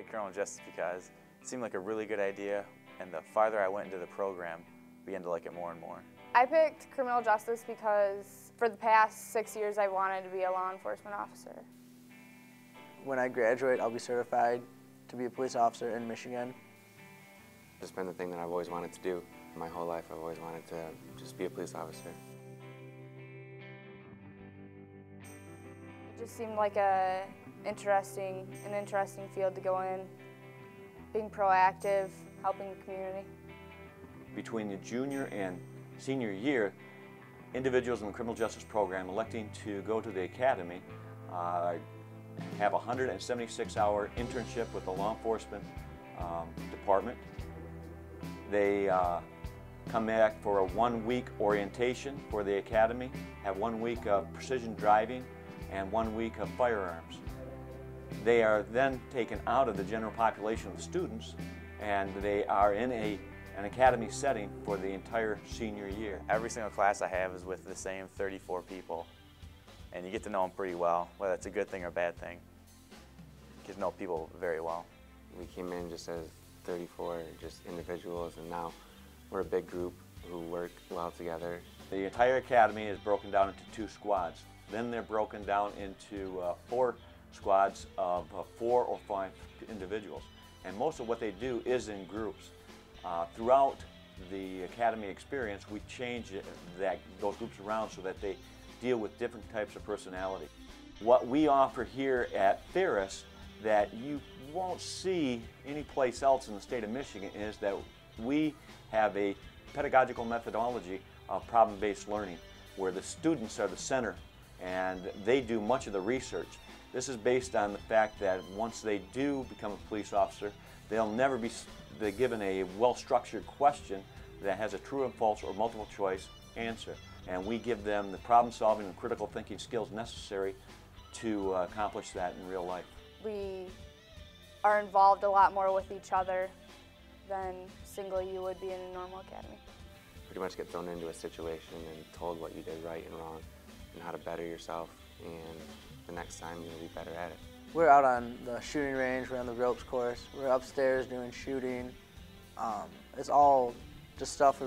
picked criminal justice because it seemed like a really good idea, and the farther I went into the program, I began to like it more and more. I picked criminal justice because for the past 6 years I wanted to be a law enforcement officer. When I graduate, I'll be certified to be a police officer in Michigan. It's been the thing that I've always wanted to do. My whole life I've always wanted to just be a police officer. It just seemed like an interesting field to go in, being proactive, helping the community. Between the junior and senior year, individuals in the criminal justice program electing to go to the academy have a 176-hour internship with the law enforcement department. They come back for a 1-week orientation for the academy, have 1 week of precision driving, and 1 week of firearms. They are then taken out of the general population of students, and they are in an academy setting for the entire senior year. Every single class I have is with the same 34 people, and you get to know them pretty well, whether it's a good thing or a bad thing. You get to know people very well. We came in just as 34 just individuals, and now we're a big group who work well together. The entire academy is broken down into 2 squads. Then they're broken down into 4 squads of 4 or 5 individuals. And most of what they do is in groups. Throughout the academy experience, we change those groups around so that they deal with different types of personality. What we offer here at Ferris that you won't see anyplace else in the state of Michigan is that we have a pedagogical methodology of problem-based learning where the students are the center and they do much of the research. This is based on the fact that once they do become a police officer, they'll never be given a well-structured question that has a true and false or multiple choice answer. And we give them the problem-solving and critical thinking skills necessary to accomplish that in real life. We are involved a lot more with each other than singly you would be in a normal academy. Pretty much get thrown into a situation and told what you did right and wrong and how to better yourself, and the next time you'll be better at it. We're out on the shooting range, we're on the ropes course, we're upstairs doing shooting. It's all just stuff for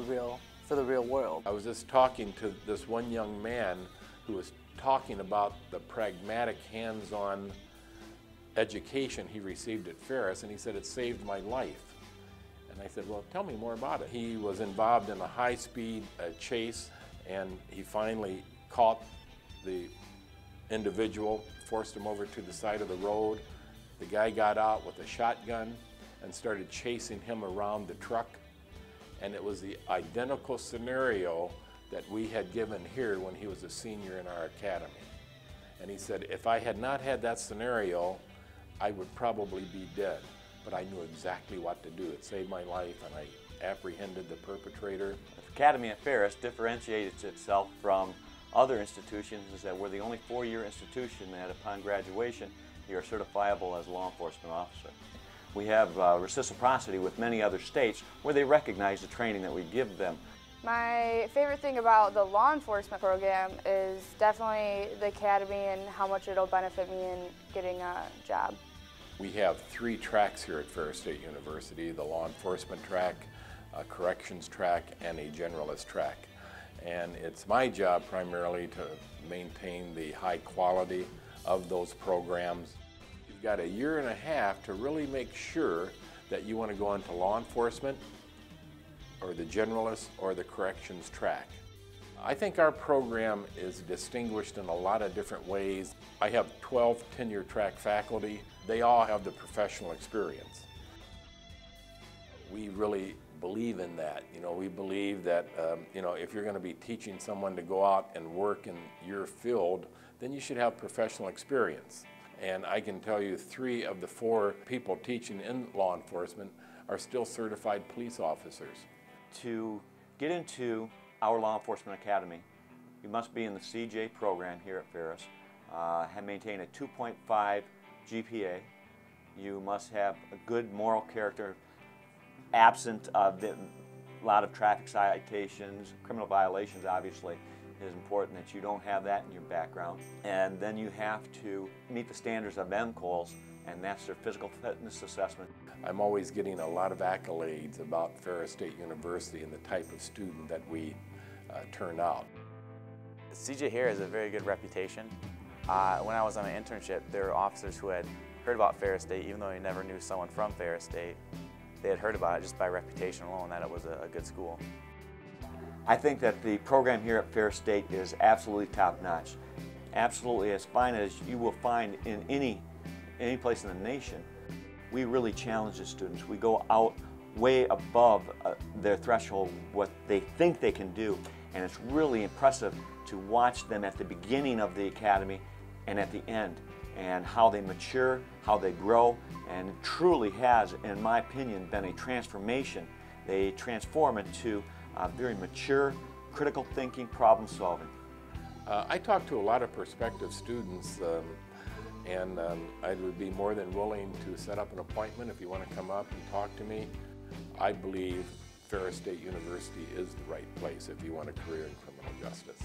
the real world. I was just talking to this one young man who was talking about the pragmatic, hands-on education he received at Ferris, and he said, it saved my life. And I said, well, tell me more about it. He was involved in a high-speed chase, and he finally caught the individual, forced him over to the side of the road. The guy got out with a shotgun and started chasing him around the truck. And it was the identical scenario that we had given here when he was a senior in our academy. And he said, if I had not had that scenario, I would probably be dead. But I knew exactly what to do. It saved my life, and I apprehended the perpetrator. The Academy at Ferris differentiates itself from other institutions is that we're the only 4-year institution that upon graduation you are certifiable as a law enforcement officer. We have reciprocity with many other states where they recognize the training that we give them. My favorite thing about the law enforcement program is definitely the academy and how much it'll benefit me in getting a job. We have 3 tracks here at Ferris State University, the law enforcement track, a corrections track, and a generalist track. And it's my job primarily to maintain the high quality of those programs. You've got a year and a half to really make sure that you want to go into law enforcement or the generalist or the corrections track. I think our program is distinguished in a lot of different ways. I have 12 tenure track faculty. They all have the professional experience. We really believe in that. We believe that if you're going to be teaching someone to go out and work in your field, then you should have professional experience. And I can tell you 3 of the 4 people teaching in law enforcement are still certified police officers. To get into our law enforcement academy, you must be in the CJ program here at Ferris, maintain a 2.5 GPA. You must have a good moral character, absent of a lot of traffic citations, criminal violations. Obviously it is important that you don't have that in your background. And then you have to meet the standards of MCOLs and that's their physical fitness assessment. I'm always getting a lot of accolades about Ferris State University and the type of student that we turn out. CJ here has a very good reputation. When I was on an internship, there were officers who had heard about Ferris State, even though they never knew someone from Ferris State. They had heard about it just by reputation alone, that it was a good school. I think that the program here at Ferris State is absolutely top-notch. Absolutely as fine as you will find in any place in the nation. We really challenge the students. We go out way above their threshold, what they think they can do, and it's really impressive to watch them at the beginning of the academy and at the end, and how they mature, how they grow, and it truly has, in my opinion, been a transformation. They transform into very mature, critical thinking, problem solving. I talk to a lot of prospective students, and I would be more than willing to set up an appointment if you want to come up and talk to me. I believe Ferris State University is the right place if you want a career in criminal justice.